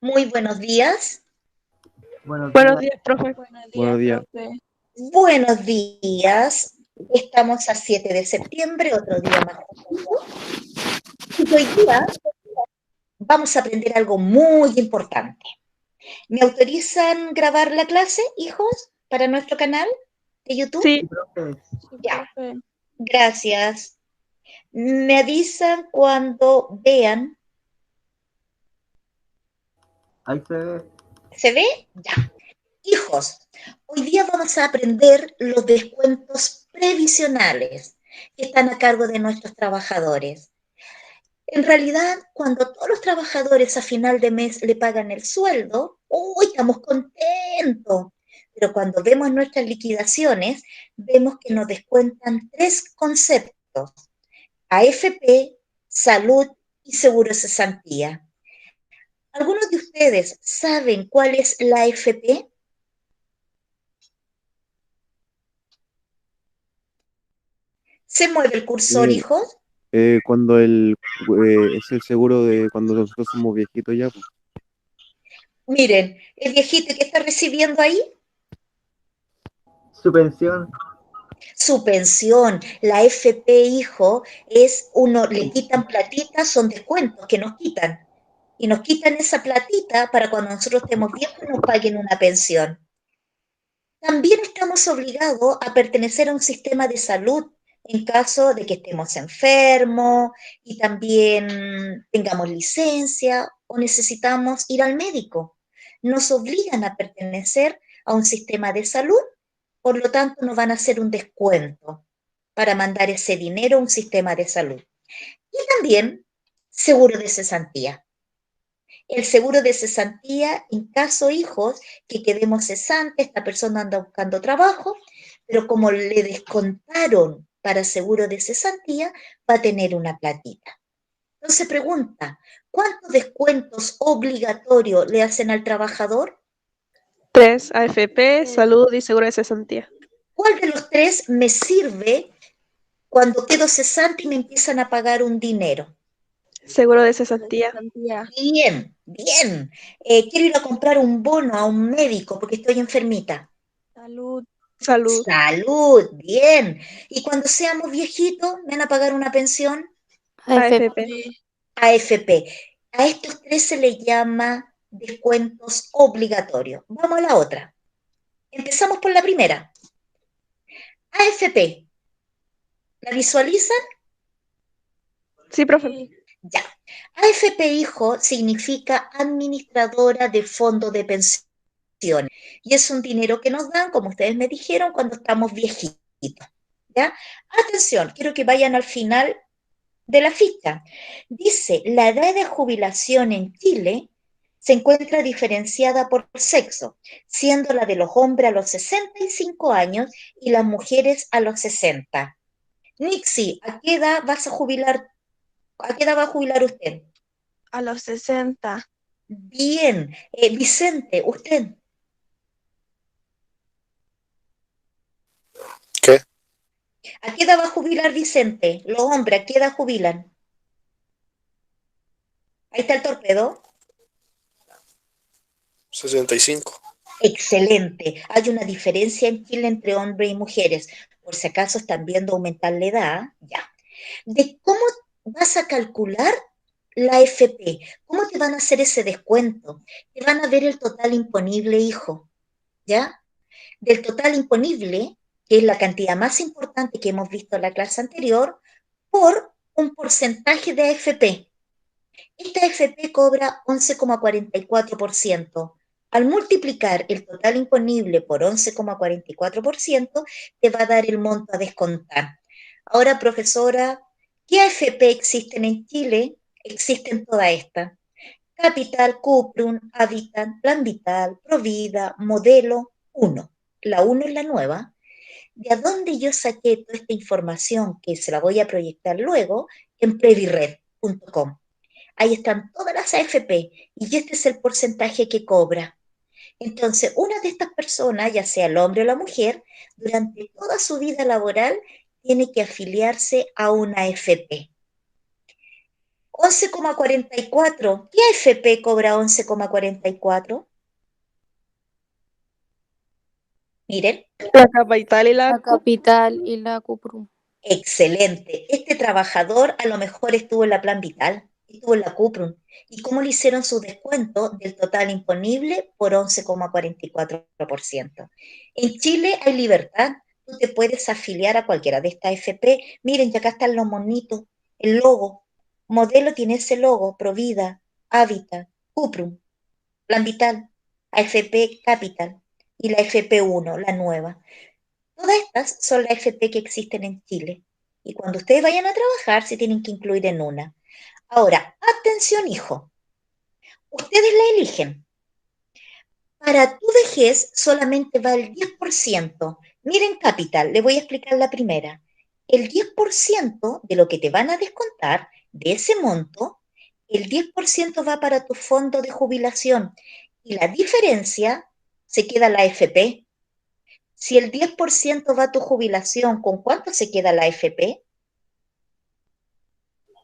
Muy buenos días. Buenos Buenos días. días, profe. Buenos Buenos días. profe. Buenos días. Estamos a 7 de septiembre, otro día más juntos. Y hoy día vamos a aprender algo muy importante. ¿Me autorizan grabar la clase, hijos, para nuestro canal de YouTube? Sí, Profe, Sí, Ya. profe. Gracias. Me avisan cuando vean. ahí se ve. ¿Se ve? Ya. Hijos, hoy día vamos a aprender los descuentos previsionales que están a cargo de nuestros trabajadores. En realidad, cuando todos los trabajadores a final de mes le pagan el sueldo, ¡uy, estamos contentos! Pero cuando vemos nuestras liquidaciones, vemos que nos descuentan tres conceptos: AFP, salud y seguro de cesantía. ¿Algunos de ustedes saben cuál es la AFP? ¿Se mueve el cursor, Eh, hijos? cuando es el seguro de cuando nosotros somos viejitos ya, pues. Miren, el viejito que está recibiendo ahí, Su pensión. su pensión, la FP, hijo, es uno, le quitan platita, son descuentos que nos quitan. Y nos quitan esa platita para cuando nosotros estemos viejos nos paguen una pensión. También estamos obligados a pertenecer a un sistema de salud en caso de que estemos enfermos y también tengamos licencia o necesitamos ir al médico. Nos obligan a pertenecer a un sistema de salud, por lo tanto nos van a hacer un descuento para mandar ese dinero a un sistema de salud. Y también seguro de cesantía. El seguro de cesantía en caso, hijos, que quedemos cesantes, esta persona anda buscando trabajo, pero como le descontaron para seguro de cesantía, va a tener una platita. Entonces pregunta, ¿cuántos descuentos obligatorios le hacen al trabajador? 3, AFP, salud y seguro de cesantía. ¿Cuál de los tres me sirve cuando quedo cesante y me empiezan a pagar un dinero? Seguro de cesantía. Cesantía. Bien, bien. Quiero ir a comprar un bono a un médico porque estoy enfermita. Salud. Salud. Salud, bien. Y cuando seamos viejitos, ¿me van a pagar una pensión? AFP. AFP. A estos tres se les llama descuentos obligatorios. Vamos a la otra. Empezamos por la primera. AFP. ¿La visualizan? Sí, profe. Sí. Ya. AFP, hijo, significa Administradora de Fondo de Pensiones. Y es un dinero que nos dan, como ustedes me dijeron, cuando estamos viejitos. ¿Ya? Atención, quiero que vayan al final de la ficha. Dice, la edad de jubilación en Chile se encuentra diferenciada por sexo, siendo la de los hombres a los 65 años y las mujeres a los 60. Nixie, ¿a qué edad vas a jubilar? ¿A qué edad va a jubilar usted? A los 60. Bien. Vicente, usted. ¿Qué? ¿A qué edad va a jubilar Vicente? Los hombres, ¿a qué edad jubilan? Ahí está el torpedo. 65. Excelente. Hay una diferencia en Chile entre hombres y mujeres. Por si acaso están viendo aumentar la edad, ya. ¿De cómo vas a calcular la FP? ¿Cómo te van a hacer ese descuento? Te van a ver el total imponible, hijo, ¿ya? Del total imponible, que es la cantidad más importante que hemos visto en la clase anterior, por un porcentaje de AFP. Esta AFP cobra 11,44%. Al multiplicar el total imponible por 11,44%, te va a dar el monto a descontar. Ahora, profesora, ¿qué AFP existen en Chile? Existen todas estas: Capital, Cuprum, Habitat, Plan Vital, Provida, Modelo 1. La 1 es la nueva. ¿De dónde yo saqué toda esta información que se la voy a proyectar luego? En previred.com. Ahí están todas las AFP y este es el porcentaje que cobra. Entonces, una de estas personas, ya sea el hombre o la mujer, durante toda su vida laboral tiene que afiliarse a una AFP. 11,44. ¿Qué AFP cobra 11,44? Miren, La capital y la La capital y la Cuprum. excelente. Este trabajador a lo mejor estuvo en la Plan Vital, estuvo en la Cuprum. ¿Y cómo le hicieron su descuento del total imponible por 11,44%? En Chile hay libertad. Tú te puedes afiliar a cualquiera de estas AFP. Miren, ya acá están los monitos, el logo. Modelo tiene ese logo, Provida, Hábitat, Cuprum, Plan Vital, AFP Capital y la FP1, la nueva. Todas estas son las AFP que existen en Chile. Y cuando ustedes vayan a trabajar, se tienen que incluir en una. Ahora, atención, hijo. Ustedes la eligen. Para tu vejez solamente va el 10%. Miren, Capital, le voy a explicar la primera. El 10% de lo que te van a descontar de ese monto, el 10% va para tu fondo de jubilación y la diferencia se queda la AFP. Si el 10% va a tu jubilación, ¿con cuánto se queda la AFP?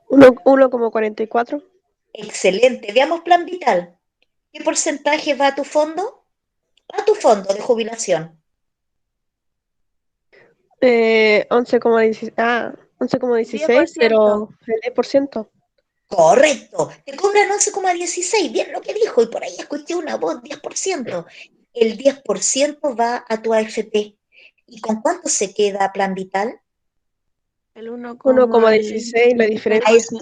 1,44. Excelente. Veamos Plan Vital. ¿Qué porcentaje va a tu fondo? A tu fondo de jubilación. 11,16. 11,16, pero el 10%. Correcto. Te cobran 11,16. Bien lo que dijo. Y por ahí escuché una voz, 10%. El 10% va a tu AFP. ¿Y con cuánto se queda Plan Vital? El 1,16, la diferencia.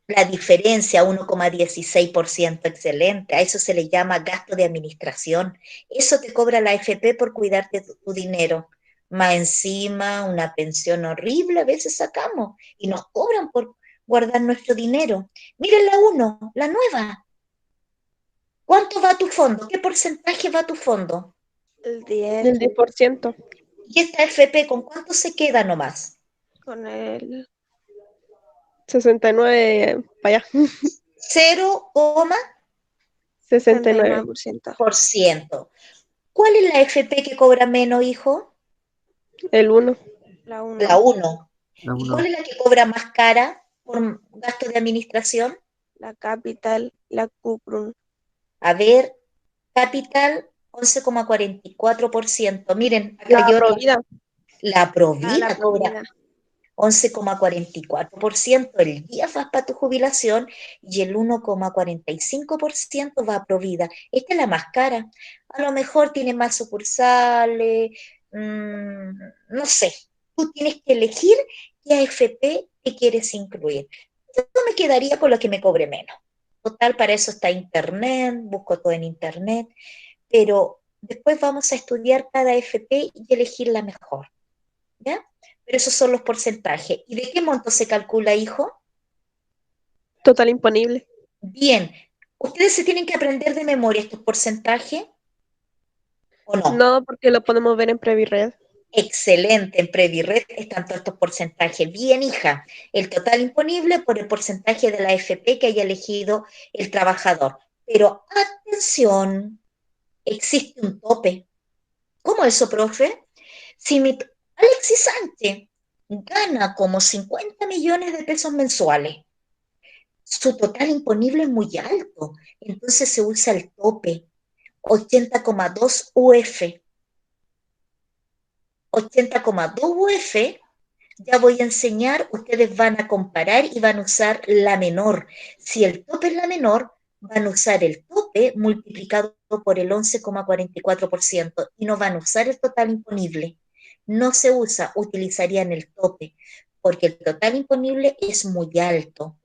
La diferencia, 1,16%, excelente. A eso se le llama gasto de administración. Eso te cobra la AFP por cuidarte tu dinero. Más encima, una pensión horrible a veces sacamos y nos cobran por guardar nuestro dinero. Miren la 1, la nueva. ¿Cuánto va a tu fondo? ¿Qué porcentaje va a tu fondo? El 10 El 10%. ¿Y esta AFP con cuánto se queda nomás? con el 69, para allá. 69. 69%. ¿Cuál es la AFP que cobra menos, hijo? El 1. La 1. La 1. La ¿Y uno. cuál es la que cobra más cara por gasto de administración? La capital, la Cuprum. A ver, Capital, 11,44%. Miren, acá La yo Provida. la Provida La cobra Provida. 11,44%, el 10 va para tu jubilación y el 1,45% va a Provida. Esta es la más cara. A lo mejor tiene más sucursales, no sé. Tú tienes que elegir qué AFP te quieres incluir. Yo me quedaría con lo que me cobre menos. Total, para eso está Internet, busco todo en Internet, pero después vamos a estudiar cada AFP y elegir la mejor. ¿Ya? Pero esos son los porcentajes. ¿Y de qué monto se calcula, hijo? Total imponible. Bien, ¿ustedes se tienen que aprender de memoria estos porcentajes o no? No, porque lo podemos ver en Previred. Excelente, en Previred están todos estos porcentajes. Bien, hija, el total imponible por el porcentaje de la AFP que haya elegido el trabajador. Pero atención, existe un tope. ¿Cómo eso, profe? Si Alexis Sánchez gana como 50 millones de pesos mensuales, su total imponible es muy alto, entonces se usa el tope, 80,2 UF. 80,2 UF, ya voy a enseñar, ustedes van a comparar y van a usar la menor. Si el tope es la menor, van a usar el tope multiplicado por el 11,44% y no van a usar el total imponible. No se usa, utilizarían el tope, porque el total imponible es muy alto.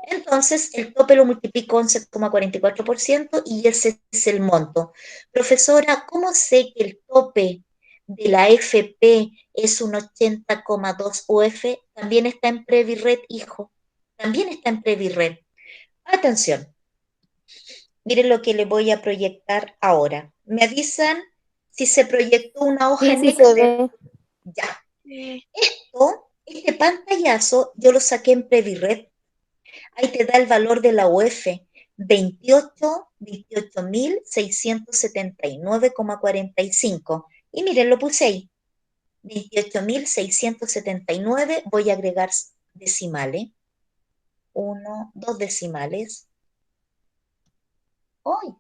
Entonces, el tope lo multiplico 11,44% y ese es el monto. Profesora, ¿cómo sé que el tope de la FP es un 80,2 UF? También está en Previred, hijo. También está en Previred. Atención. Miren lo que le voy a proyectar ahora. Me avisan si se proyectó una hoja Sí, en sí se Excel. ve. Ya. Este pantallazo, yo lo saqué en Previred. Ahí te da el valor de la UF, 28.679,45. Y miren, lo puse ahí, 28.679, voy a agregar decimales. 1, 2 decimales. ¡Ay!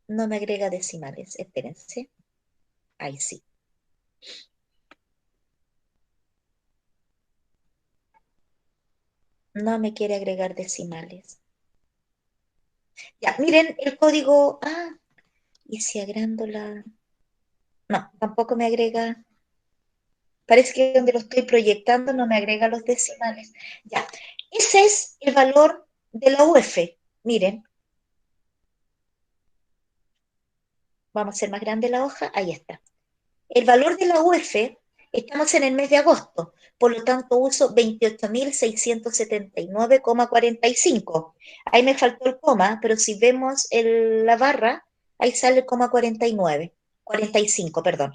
No me agrega decimales, espérense. Ahí sí. No me quiere agregar decimales. Ya, miren el código. Ah, y si agrando la... No, tampoco me agrega. Parece que donde lo estoy proyectando no me agrega los decimales. Ya, ese es el valor de la UF. Miren, vamos a hacer más grande la hoja. Ahí está. El valor de la UF, estamos en el mes de agosto, por lo tanto uso 28.679,45. Ahí me faltó el coma, pero si vemos la barra, ahí sale el coma 45, perdón.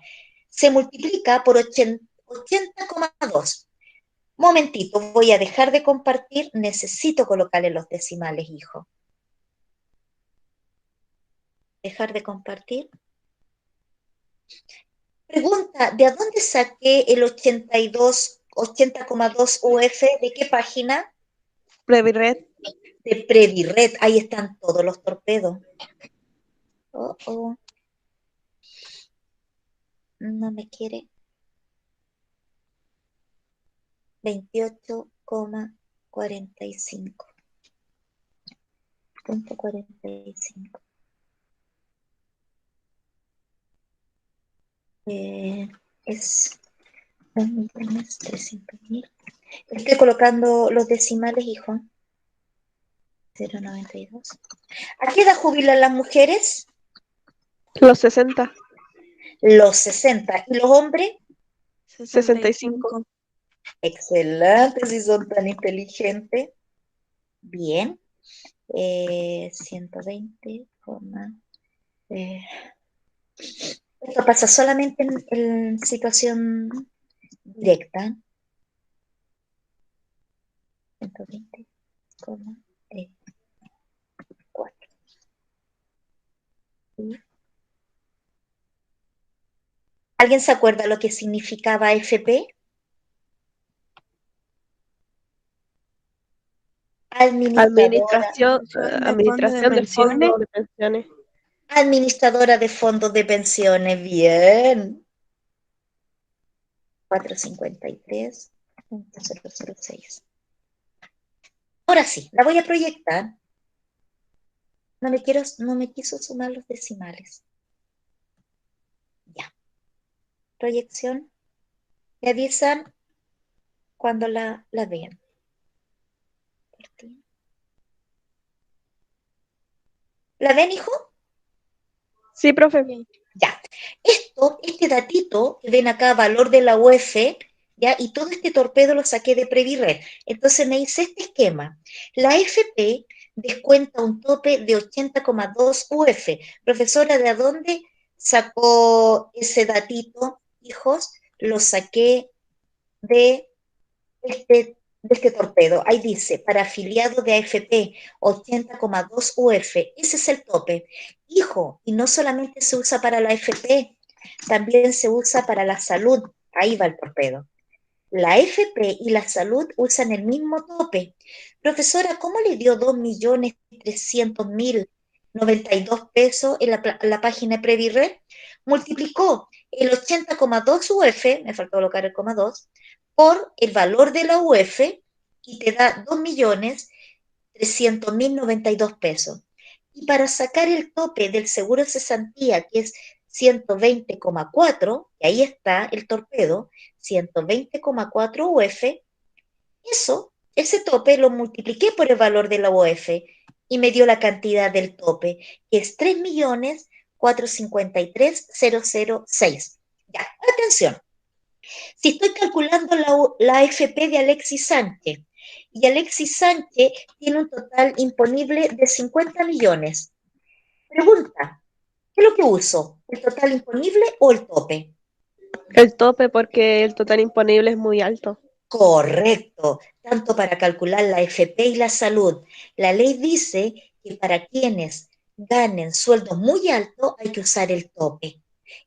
Se multiplica por 80,2. Momentito, voy a dejar de compartir, necesito colocarle los decimales, hijo. Dejar de compartir. Pregunta, ¿de dónde saqué el 80,2 UF? ¿De qué página? Previred. De Previred. Ahí están todos los torpedos. No me quiere. 28,45. Punto 45. Es 2.300.000. Estoy colocando los decimales, hijo. 0,92. ¿A qué edad jubilan las mujeres? Los 60. Los 60. ¿Y los hombres? 65. Excelente, si son tan inteligentes. Bien. 120, esto pasa solamente en situación directa. 120,4. ¿Alguien se acuerda lo que significaba AFP? Administración del Fondo de Pensiones. Administradora de fondos de pensiones, bien. 453.006. Ahora sí, la voy a proyectar. No me quiso sumar los decimales. Ya. Proyección. Me avisan cuando la vean. ¿La ven, hijo? Sí, profe. Ya. Este datito que ven acá, valor de la UF, ¿ya? Y todo este torpedo lo saqué de Previred. Entonces me hice este esquema. La AFP descuenta un tope de 80,2 UF. Profesora, ¿de dónde sacó ese datito, hijos? Lo saqué de este torpedo. Ahí dice, para afiliado de AFP, 80,2 UF. Ese es el tope. Hijo, y no solamente se usa para la AFP, también se usa para la salud. Ahí va el torpedo. La AFP y la salud usan el mismo tope. Profesora, ¿cómo le dio 2.300.092 pesos en la página de Previred? Multiplicó el 80,2 UF, me faltó colocar el 2, por el valor de la UF y te da 2.300.092 pesos. Y para sacar el tope del seguro de cesantía, que es 120,4, y ahí está el torpedo, 120,4 UF, ese tope lo multipliqué por el valor de la UF y me dio la cantidad del tope, que es 3.453.006. Ya, atención. Si estoy calculando la AFP de Alexis Sánchez, y Alexis Sánchez tiene un total imponible de 50 millones. Pregunta, ¿qué es lo que uso? ¿El total imponible o el tope? El tope, porque el total imponible es muy alto. Correcto, tanto para calcular la AFP y la salud. La ley dice que para quienes ganen sueldos muy altos hay que usar el tope.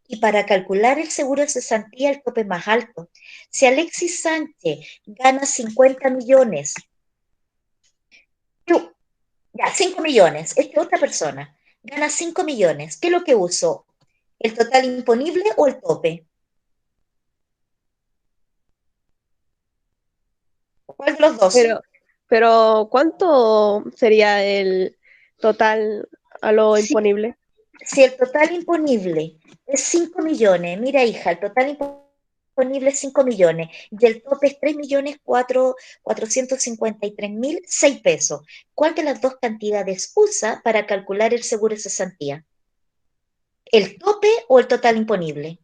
Y para calcular el seguro de cesantía, el tope más alto. Si Alexis Sánchez gana 50 millones, ya, 5 millones, esta otra persona gana 5 millones, ¿qué es lo que uso? ¿El total imponible o el tope? ¿Cuál de los dos? Pero ¿cuánto sería el total a lo Sí. imponible? Si el total imponible es 5 millones, mira hija, el total imponible es 5 millones y el tope es 3.453.006 pesos. ¿Cuál de las dos cantidades usa para calcular el seguro de cesantía? ¿El tope o el total imponible?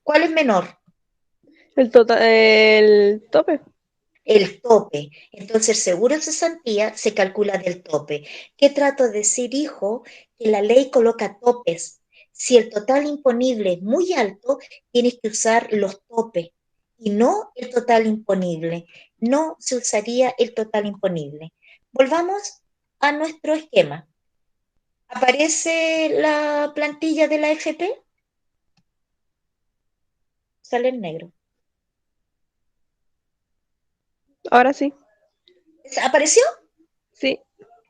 ¿Cuál es menor? El tope. El tope. Entonces, el seguro de cesantía se calcula del tope. ¿Qué trato de decir, hijo? Que la ley coloca topes. Si el total imponible es muy alto, tienes que usar los topes y no el total imponible. No se usaría el total imponible. Volvamos a nuestro esquema. ¿Aparece la plantilla de la AFP? Sale en negro. Ahora sí. ¿Apareció? Sí.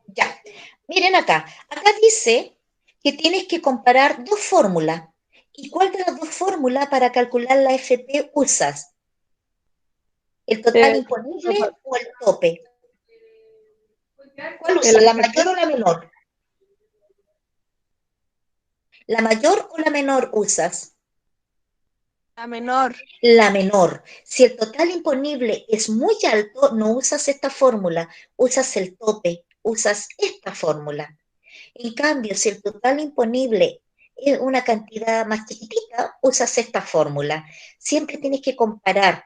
Ya, miren acá. Acá dice que tienes que comparar dos fórmulas. ¿Y cuál de las dos fórmulas para calcular la FP usas? ¿El total Eh, imponible o el tope? ¿Cuál el usas? ¿La AFP. mayor o la menor? ¿La mayor o la menor usas? La menor. La menor. Si el total imponible es muy alto, no usas esta fórmula, usas el tope, usas esta fórmula. En cambio, si el total imponible es una cantidad más chiquitita, usas esta fórmula. Siempre tienes que comparar.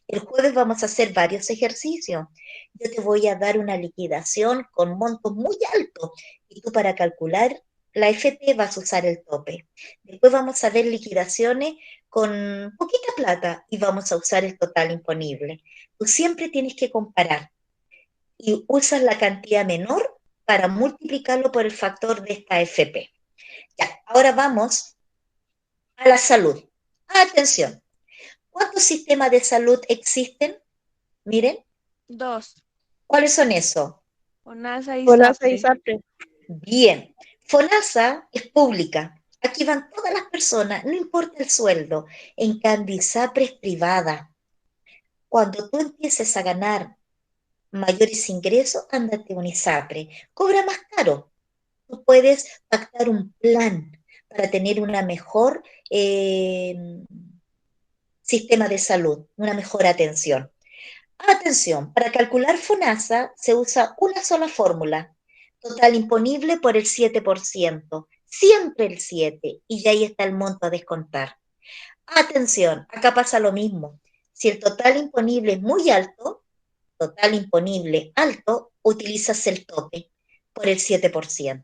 El jueves vamos a hacer varios ejercicios. Yo te voy a dar una liquidación con montos muy altos y tú para calcular la FP vas a usar el tope. Después vamos a ver liquidaciones con poquita plata y vamos a usar el total imponible. Tú siempre tienes que comparar y usas la cantidad menor para multiplicarlo por el factor de esta FP. Ya, ahora vamos a la salud. Atención, ¿cuántos sistemas de salud existen? Miren, 2. ¿cuáles son esos? FONASA y FONASA y SAPRE. SAPRE. Bien, FONASA es pública. Aquí van todas las personas, no importa el sueldo. En cambio, ISAPRE es privada. Cuando tú empieces a ganar mayores ingresos, ándate a un ISAPRE. Cobra más caro. Tú puedes pactar un plan para tener una mejor sistema de salud, una mejor atención. Atención, para calcular FONASA se usa una sola fórmula, total imponible por el 7%, siempre el 7%, y ya ahí está el monto a descontar. Atención, acá pasa lo mismo. Si el total imponible es muy alto, total imponible alto, utilizas el tope por el 7%.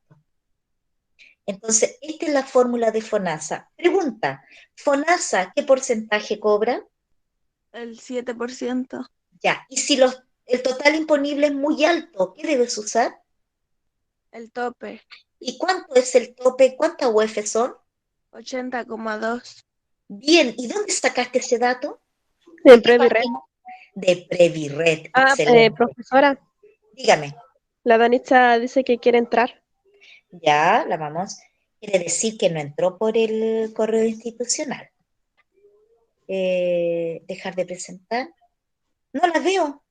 Entonces, esta es la fórmula de FONASA. Pregunta, ¿FONASA qué porcentaje cobra? El 7%. Ya, y si el total imponible es muy alto, ¿qué debes usar? El tope. ¿Y cuánto es el tope? ¿Cuántas UF son? 80,2. Bien, ¿y dónde sacaste ese dato? En ¿De qué Previred. página? De Previred, Ah, excelente. profesora, Dígame, la Danitza dice que quiere entrar. ya la vamos. Quiere decir que no entró por el correo institucional. Dejar de presentar. No la veo.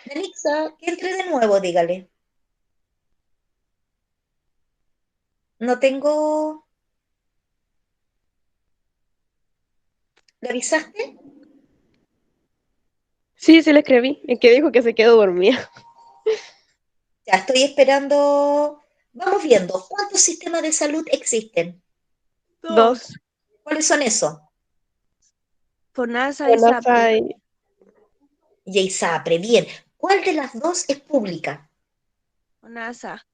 Denixa, que entre de nuevo, dígale. No tengo. ¿Le avisaste? Sí, sí le escribí. Es que dijo que se quedó dormida. Ya estoy esperando. Vamos viendo. ¿Cuántos sistemas de salud existen? 2. ¿Cuáles son esos? FONASA y FONASA SAPRE. y Y ISAPRE. Bien. ¿Cuál de las dos es pública? FONASA.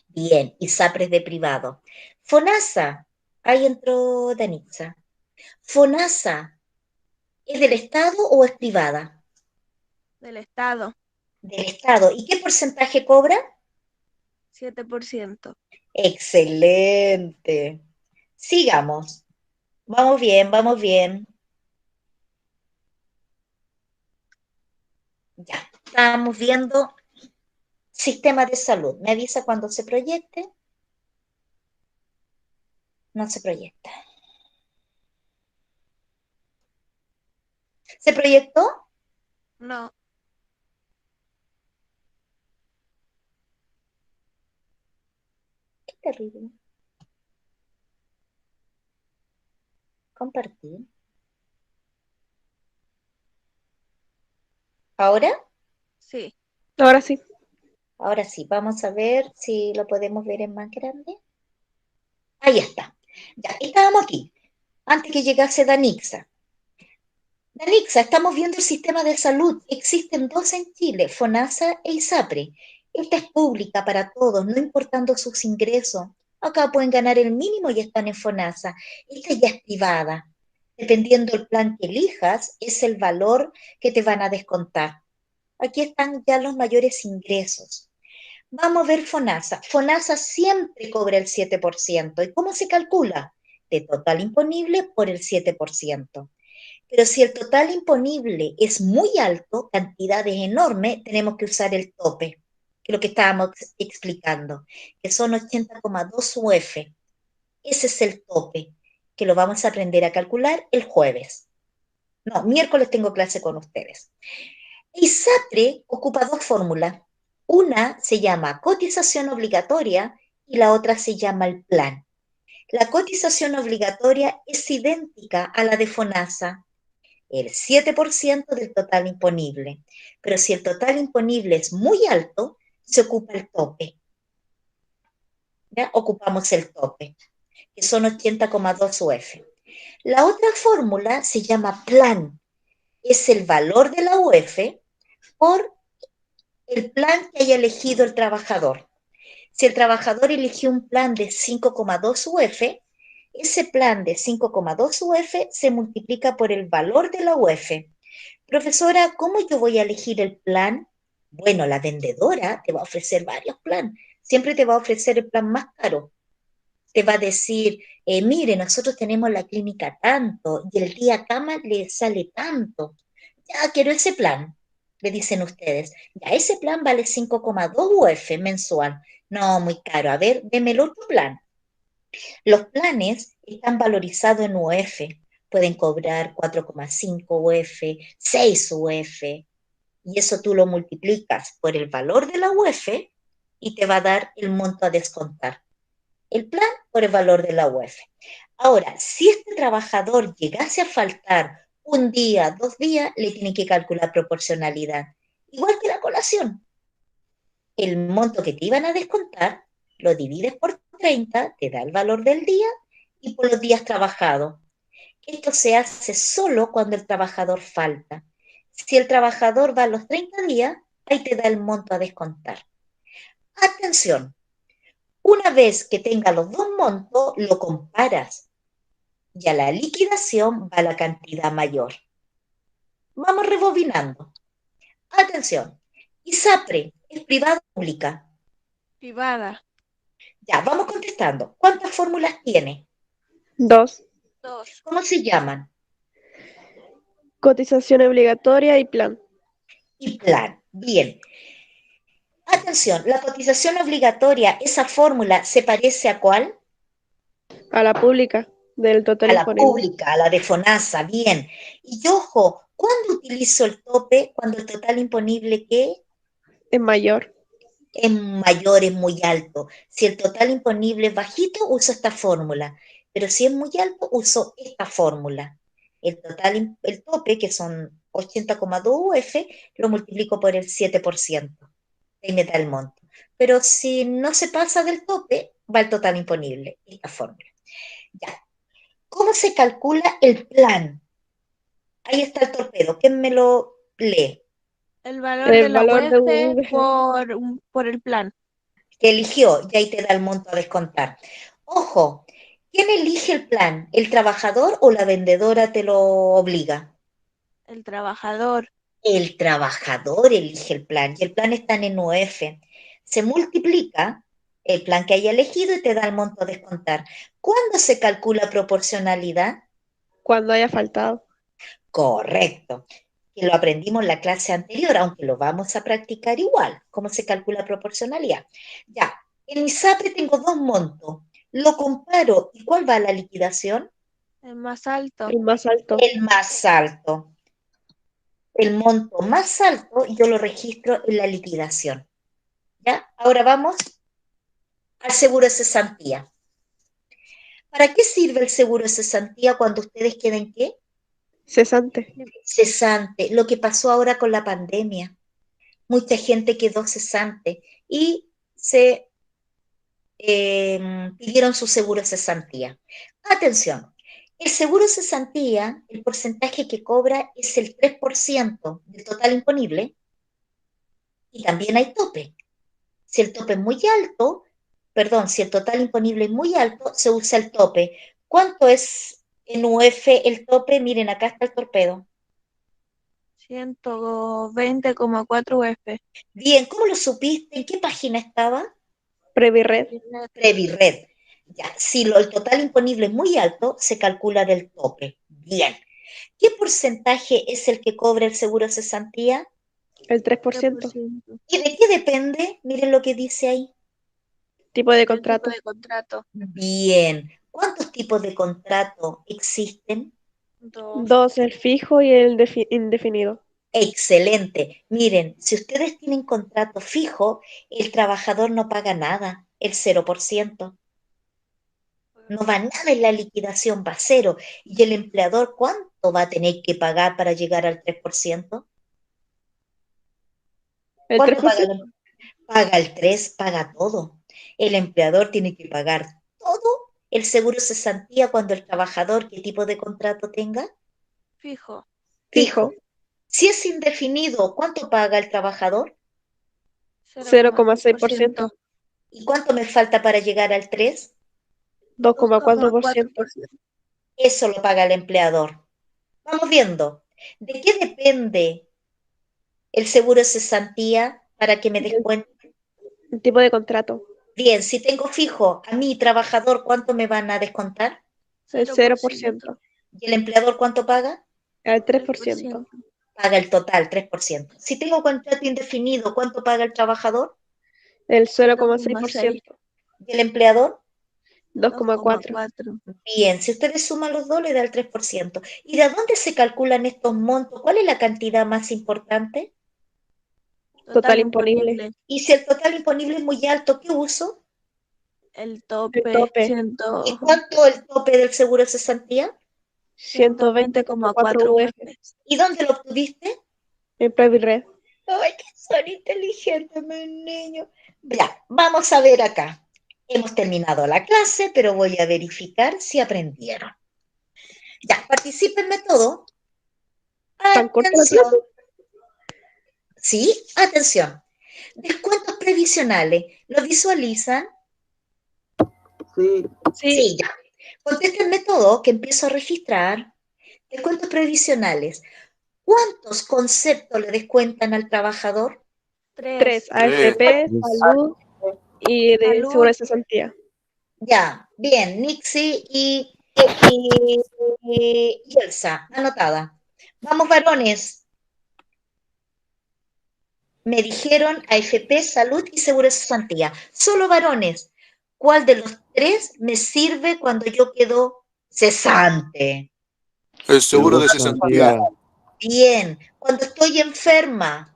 Bien. ISAPRE es de privado. FONASA. Ahí entró Danitza. ¿FONASA es del Estado o es privada? Del Estado. Del Estado. ¿Y qué porcentaje cobra? 7%. Excelente. Sigamos. Vamos bien, vamos bien. Ya, estábamos viendo sistema de salud. ¿Me avisa cuando se proyecte? No se proyecta. ¿Se proyectó? No. Qué terrible. Compartir. ¿Ahora? Sí. Ahora sí. Ahora sí, vamos a ver si lo podemos ver en más grande. Ahí está. Ya, estábamos aquí, antes que llegase Danixa. Danixa, estamos viendo el sistema de salud. Existen dos en Chile, FONASA e ISAPRE. Esta es pública para todos, no importando sus ingresos. Acá pueden ganar el mínimo y están en FONASA. Esta ya es privada. Dependiendo del plan que elijas, es el valor que te van a descontar. Aquí están ya los mayores ingresos. Vamos a ver FONASA. FONASA siempre cobra el 7%. ¿Y cómo se calcula? De total imponible por el 7%. Pero si el total imponible es muy alto, cantidades enormes, tenemos que usar el tope, que es lo que estábamos explicando, que son 80,2 UF. Ese es el tope, que lo vamos a aprender a calcular el jueves. No, miércoles tengo clase con ustedes. ISAPRE ocupa dos fórmulas. Una se llama cotización obligatoria y la otra se llama el plan. La cotización obligatoria es idéntica a la de FONASA, el 7% del total imponible. Pero si el total imponible es muy alto, se ocupa el tope. ¿Ya? Ocupamos el tope, que son 80,2 UF. La otra fórmula se llama plan. Es el valor de la UF por el plan que haya elegido el trabajador. Si el trabajador eligió un plan de 5,2 UF, ese plan de 5,2 UF se multiplica por el valor de la UF. Profesora, ¿cómo yo voy a elegir el plan? Bueno, la vendedora te va a ofrecer varios planes. Siempre te va a ofrecer el plan más caro. Te va a decir, mire, nosotros tenemos la clínica tanto y el día cama le sale tanto. Ya quiero ese plan, le dicen ustedes. Ya, ese plan vale 5,2 UF mensual. No, muy caro. A ver, deme el otro plan. Los planes están valorizados en UF. Pueden cobrar 4,5 UF, 6 UF. Y eso tú lo multiplicas por el valor de la UF y te va a dar el monto a descontar. El plan por el valor de la UF. Ahora, si este trabajador llegase a faltar un día, 2 días, le tienen que calcular proporcionalidad. Igual que la colación. El monto que te iban a descontar, lo divides por 30, te da el valor del día y por los días trabajados. Esto se hace solo cuando el trabajador falta. Si el trabajador va a los 30 días, ahí te da el monto a descontar. Atención, una vez que tenga los dos montos, lo comparas y a la liquidación va la cantidad mayor. Vamos rebobinando. Atención, ISAPRE es privada o pública. Privada. Ya, vamos contestando. ¿Cuántas fórmulas tiene? 2. 2. ¿Cómo se llaman? Cotización obligatoria y plan. Y plan. Bien. Atención, la cotización obligatoria, esa fórmula, ¿se parece a cuál? A la pública del total A la imponible. pública, a la de FONASA, bien. Y ojo, ¿cuándo utilizo el tope? Cuando el total imponible, ¿qué? Es mayor. Es mayor, es muy alto. Si el total imponible es bajito, uso esta fórmula. Pero si es muy alto, uso esta fórmula. El tope, que son 80,2 UF, lo multiplico por el 7%. Y me da el monto. Pero si no se pasa del tope, va el total imponible, esta fórmula. Ya. ¿Cómo se calcula el plan? Ahí está el torpedo. ¿Quién me lo lee? El valor El de la valor de UF UF. por el plan. Que eligió, y ahí te da el monto a descontar. Ojo, ¿quién elige el plan? ¿El trabajador o la vendedora te lo obliga? El trabajador. El trabajador elige el plan y el plan está en UF. Se multiplica el plan que haya elegido y te da el monto a descontar. ¿Cuándo se calcula proporcionalidad? Cuando haya faltado. Correcto. Que lo aprendimos en la clase anterior, aunque lo vamos a practicar igual. ¿Cómo se calcula proporcionalidad? Ya, en mi SAPE tengo dos montos. Lo comparo. ¿Y cuál va a la liquidación? El más alto. El más alto. El más alto. El monto más alto yo lo registro en la liquidación. ¿Ya? Ahora vamos al seguro de cesantía. ¿Para qué sirve el seguro de cesantía cuando ustedes queden qué? Cesante. Cesante. Lo que pasó ahora con la pandemia. Mucha gente quedó cesante y se pidieron su seguro de cesantía. Atención, el seguro de cesantía, el porcentaje que cobra es el 3% del total imponible y también hay tope. Si el tope es muy alto, perdón, si el total imponible es muy alto, se usa el tope. ¿Cuánto es en UF el tope? Miren, acá está el torpedo. 120,4 UF. Bien, ¿cómo lo supiste? ¿En qué página estaba? Previred. Previred. Ya, si el total imponible es muy alto, se calcula del tope. Bien. ¿Qué porcentaje es el que cobra el seguro de cesantía? El 3%. 3%. ¿Y de qué depende? Miren lo que dice ahí. Tipo de El contrato. tipo de contrato. Bien. ¿Cuántos tipos de contrato existen? 2. 2, el fijo y el indefinido. Excelente. Miren, si ustedes tienen contrato fijo, el trabajador no paga nada, el 0%. No va nada en la liquidación, va a cero. ¿Y el empleador cuánto va a tener que pagar para llegar al 3%? El ¿Cuánto paga 3%. Paga el 3, paga todo. El empleador tiene que pagar todo el seguro de cesantía cuando el trabajador, ¿qué tipo de contrato tenga? Fijo. Fijo. Si es indefinido, ¿cuánto paga el trabajador? 0,6%. ¿Y cuánto me falta para llegar al 3? 2,4%. Eso lo paga el empleador. Vamos viendo. ¿De qué depende el seguro de cesantía para que me descuenten? El tipo de contrato. Bien, si tengo fijo a mi trabajador, ¿cuánto me van a descontar? El 0%. ¿Y el empleador cuánto paga? El 3%. Paga el total, 3%. Si tengo contrato indefinido, ¿cuánto paga el trabajador? El 0,6%. ¿Y el empleador? 2,4%. Bien, si ustedes suman los dos, le da el 3%. ¿Y de dónde se calculan estos montos? ¿Cuál es la cantidad más importante? Total imponible. Y si el total imponible es muy alto, ¿qué uso? El El tope. tope. ¿Y cuánto el tope del seguro de cesantía? 120,4 UF. ¿Y dónde lo obtuviste? En Previred. ¡Ay, que son inteligentes, mis niños! Ya, vamos a ver acá. Hemos terminado la clase, pero voy a verificar si aprendieron. Ya, particípenme todo. ¿Tan corta la Atención. clase? Sí, atención. Descuentos previsionales. ¿Lo visualizan? Sí, Sí, ya. Contéstenme todo, que empiezo a registrar. Descuentos previsionales. ¿Cuántos conceptos le descuentan al trabajador? 3. 3. AFP, salud y de Salud. seguro de cesantía. Ya, bien, Nixie y Elsa, anotada. Vamos, varones. Me dijeron AFP, salud y seguro de cesantía. Solo varones. ¿Cuál de los tres me sirve cuando yo quedo cesante? El seguro de cesantía. Bien. Cuando estoy enferma.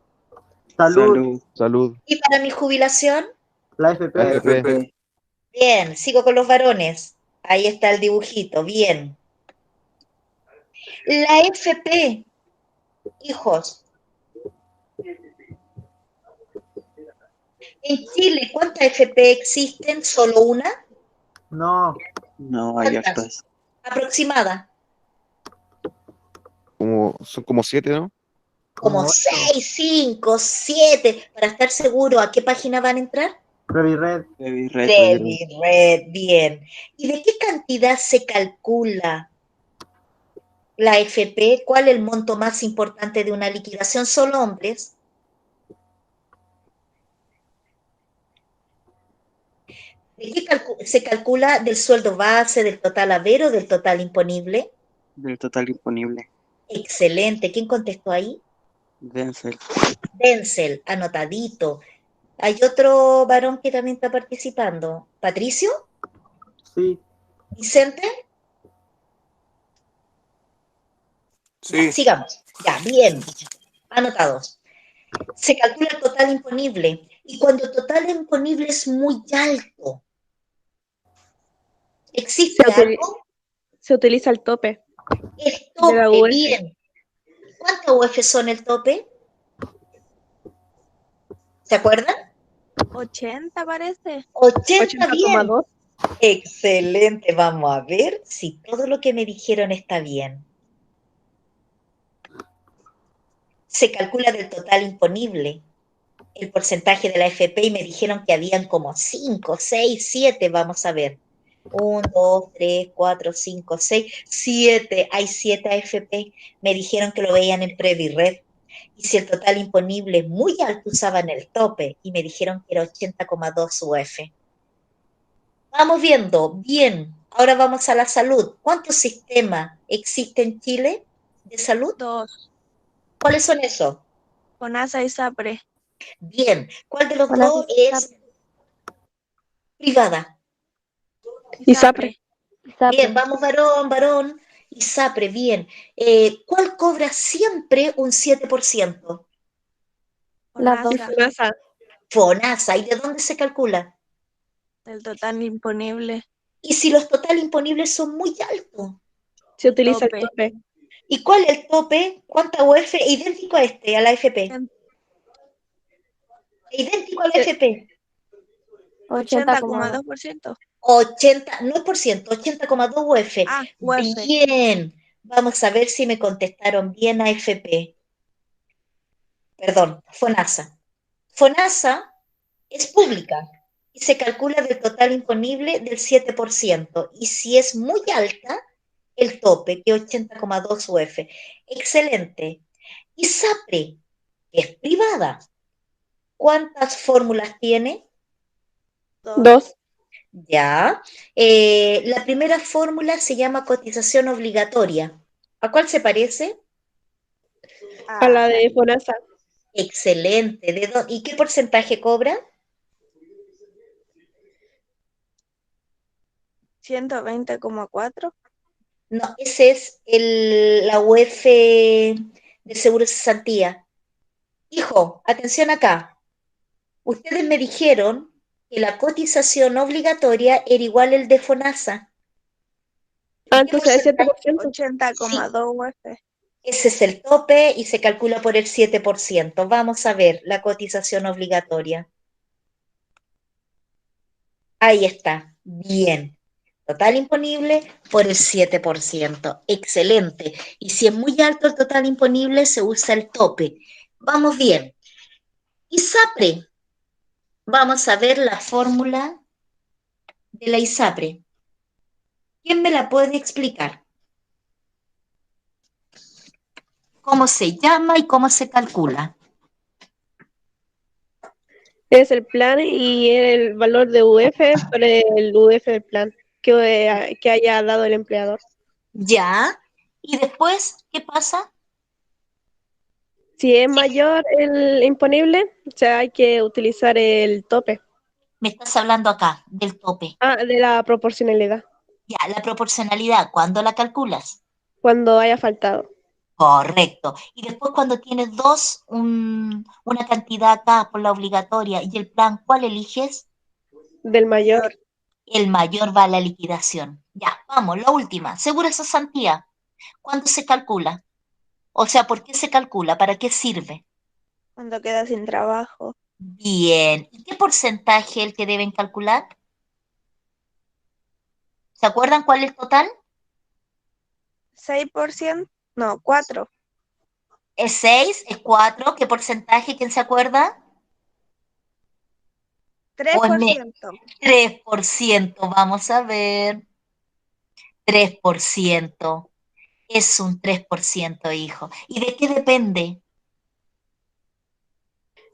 salud, Salud. ¿Y para mi jubilación? la FP, AFP. Bien, sigo con los varones. Ahí está el dibujito, bien. La FP, hijos. En Chile, ¿cuántas FP existen? ¿Solo una? no, No, hay ¿Cuántas? hartas. Aproximada. Son como 7, ¿no? Como Como 6, 5, 7. Para estar seguro, ¿a qué página van a entrar? Previred, Previred, bien. ¿Y de qué cantidad se calcula la FP? ¿Cuál es el monto más importante de una liquidación? Solo hombres. ¿De qué se calcula del sueldo base, del total haber o del total imponible? Del total imponible. Excelente. ¿Quién contestó ahí? Denzel. Denzel, anotadito. Hay otro varón que también está participando. ¿Patricio? Sí. ¿Vicente? Ya, Sí. sigamos. Ya, bien. Anotados. Se calcula el total imponible. Y cuando el total imponible es muy alto, ¿existe algo? Se utiliza el tope El de la tope, UF. bien. ¿Cuántas UF son el tope? ¿Se acuerdan? 80 parece. 80, bien. 80,2. Excelente. Vamos a ver si todo lo que me dijeron está bien. Se calcula del total imponible el porcentaje de la AFP y me dijeron que habían como 5, 6, 7. Vamos a ver. 1, 2, 3, 4, 5, 6, 7. Hay 7 AFP. Me dijeron que lo veían en Previred. Y si el total imponible es muy alto, usaban el tope. Y me dijeron que era 80,2 UF. Vamos viendo. Bien. Ahora vamos a la salud. ¿Cuántos sistemas existen en Chile de salud? 2. ¿Cuáles son esos? FONASA y SAPRE. Bien. ¿Cuál de los Hola, dos es privada? Y SAPRE. Bien, vamos varón. Y SAPRE, bien. ¿Cuál cobra siempre un 7%? Las dos. Y FONASA. FONASA. FONASA. ¿Y de dónde se calcula? El total imponible. ¿Y si los total imponibles son muy altos? Se utiliza el Tope. tope. ¿Y cuál es el tope? ¿Cuánta UF? Idéntico a a la FP. Idéntico a la FP. 80,2. 80,2%. 80, no es por ciento, 80,2 UF. Ah, UF. Bien. Vamos a ver si me contestaron bien AFP. Perdón, FONASA. FONASA es pública y se calcula del total imponible del 7%. Y si es muy alta, el tope, que es 80,2 UF. Excelente. Y SAPRE, que es privada, ¿cuántas fórmulas tiene? 2. Ya. La primera fórmula se llama cotización obligatoria. ¿A cuál se parece? A la de FONASA. Excelente. ¿Y qué porcentaje cobra? 120,4. No, ese es la UF de Seguro de Cesantía. Hijo, atención acá. Ustedes me dijeron que la cotización obligatoria era igual al de FONASA. ¿Y qué Entonces es porcentaje? 7%. 80,2 UF. Ese es el tope y se calcula por el 7%. Vamos a ver la cotización obligatoria. Ahí está. Bien. Total imponible por el 7%. Excelente. Y si es muy alto el total imponible, se usa el tope. Vamos bien. ISAPRE. Vamos a ver la fórmula de la ISAPRE. ¿Quién me la puede explicar? ¿Cómo se llama y cómo se calcula? Es el plan y el valor de UF por el UF del plan que haya dado el empleador. Ya. ¿Y después qué pasa? Si es mayor el imponible, o sea, hay que utilizar el tope. Me estás hablando acá del tope. De la proporcionalidad, Ya, la proporcionalidad, ¿cuándo la calculas? cuando haya faltado. Correcto. Y después cuando tienes dos, una cantidad acá por la obligatoria y el plan, ¿cuál eliges? Del mayor. El mayor va a la liquidación. Ya, vamos, la última. Seguro cesantía. ¿Cuándo se calcula? O sea, ¿por qué se calcula? ¿Para qué sirve? Cuando queda sin trabajo. Bien. ¿Y qué porcentaje es el que deben calcular? ¿Se acuerdan cuál es el total? 6%. No, 4. ¿Es 6? ¿Es 4? ¿Qué porcentaje? ¿Quién se acuerda? ¿O es 3%. 3%? Vamos a ver. 3%. Es un 3%, hijo. ¿Y de qué depende?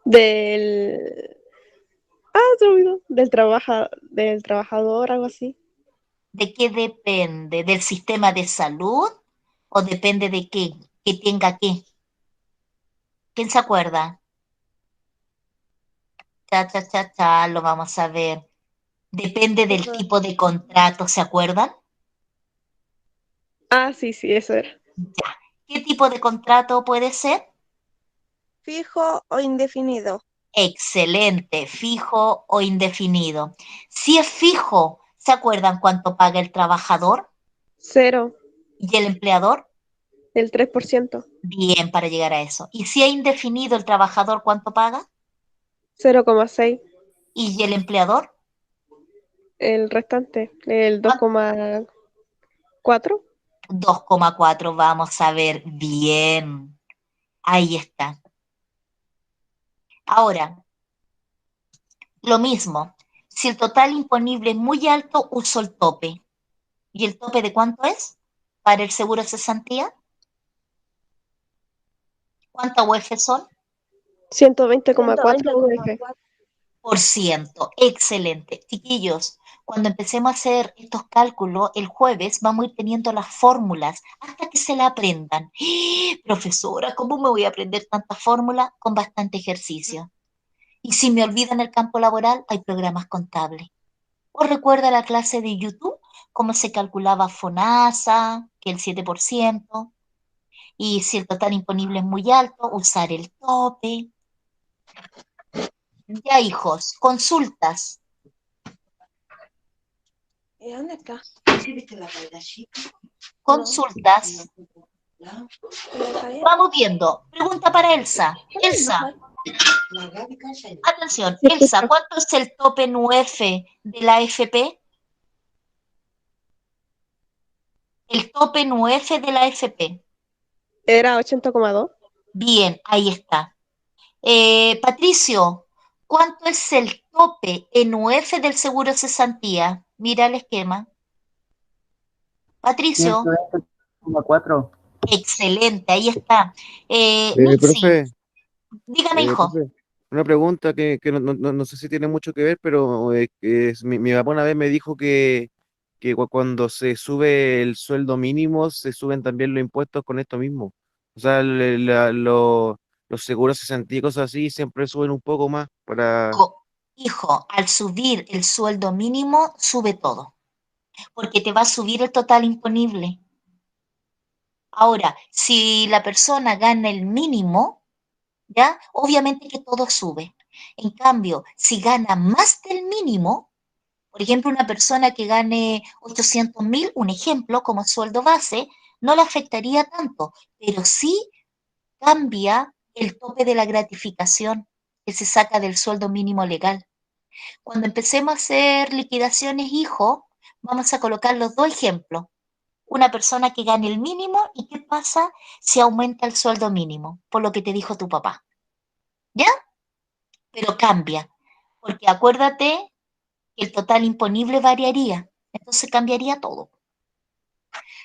Del Se me olvidó. Del trabajador, algo así. ¿De qué depende? ¿Del sistema de salud o depende de qué? ¿Que tenga qué? ¿Quién se acuerda? Lo vamos a ver. Depende del tipo de contrato, ¿se acuerdan? Sí, eso era. Ya. ¿Qué tipo de contrato puede ser? Fijo o indefinido. Excelente, fijo o indefinido. Si es fijo, ¿se acuerdan cuánto paga el trabajador 0, y el empleador? el 3%, Bien, para llegar a eso. ¿Y si es indefinido el trabajador, cuánto paga? 0,6, ¿Y el empleador? el restante, el 2,4. 2,4. Vamos a ver. Bien. Ahí está. Ahora, lo mismo. Si el total imponible es muy alto, uso el tope. ¿Y el tope de cuánto es para el seguro de cesantía? ¿Cuánta UF son? 120,4 UF. Por ciento. Excelente. Chiquillos, cuando empecemos a hacer estos cálculos el jueves, vamos a ir teniendo las fórmulas hasta que se la aprendan. Profesora, ¿cómo me voy a aprender tantas fórmulas? Con bastante ejercicio. Y si me olvidan el campo laboral, hay programas contables. ¿Os recuerda la clase de YouTube? Cómo se calculaba FONASA, que el 7%. Y si el total imponible es muy alto, usar el tope. Ya, hijos, consultas. ¿Y dónde está? Consultas. Vamos viendo. Pregunta para Elsa. Elsa, atención. Sí, Elsa, escucho. ¿cuánto es el tope en UF de la AFP? El tope en UF de la AFP. Era 80,2. Bien, ahí está. Patricio, ¿cuánto es el tope en UF del seguro cesantía? Mira el esquema. Patricio, 120,4. excelente, ahí está. Mitzi, Profe, dígame, hijo. profe, una pregunta que no sé si tiene mucho que ver, pero mi papá una vez me dijo que cuando se sube el sueldo mínimo, se suben también los impuestos con esto mismo. O sea, los seguros cesantías y cosas así siempre suben un poco más para... Hijo, al subir el sueldo mínimo, sube todo, porque te va a subir el total imponible. Ahora, si la persona gana el mínimo, ¿ya? Obviamente que todo sube. En cambio, si gana más del mínimo, por ejemplo, una persona que gane 800.000, un ejemplo, como sueldo base, no le afectaría tanto, pero sí cambia el tope de la gratificación que se saca del sueldo mínimo legal. Cuando empecemos a hacer liquidaciones, hijo, vamos a colocar los dos ejemplos. Una persona que gane el mínimo y qué pasa si aumenta el sueldo mínimo, por lo que te dijo tu papá. ¿Ya? Pero cambia, porque acuérdate que el total imponible variaría, entonces cambiaría todo.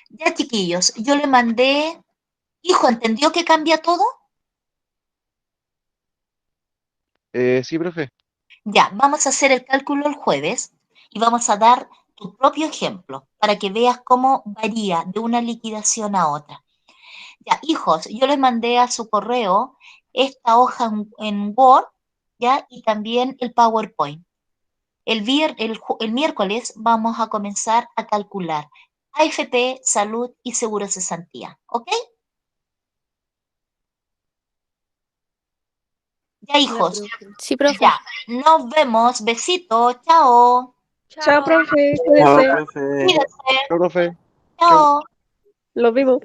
Ya, chiquillos, yo le mandé, hijo, ¿entendió que cambia todo? Sí, profe. Ya, vamos a hacer el cálculo el jueves y vamos a dar tu propio ejemplo para que veas cómo varía de una liquidación a otra. Ya, hijos, yo les mandé a su correo esta hoja en Word, ¿ya? Y también el PowerPoint. El miércoles vamos a comenzar a calcular AFP, salud y seguro de cesantía, ¿ok? Ya, hijos, Sí, profe. ya, nos vemos, besitos, chao, Chao, profe, Chao, cuídense. profe. cuídate, Chao, profe. chao. Los vimos.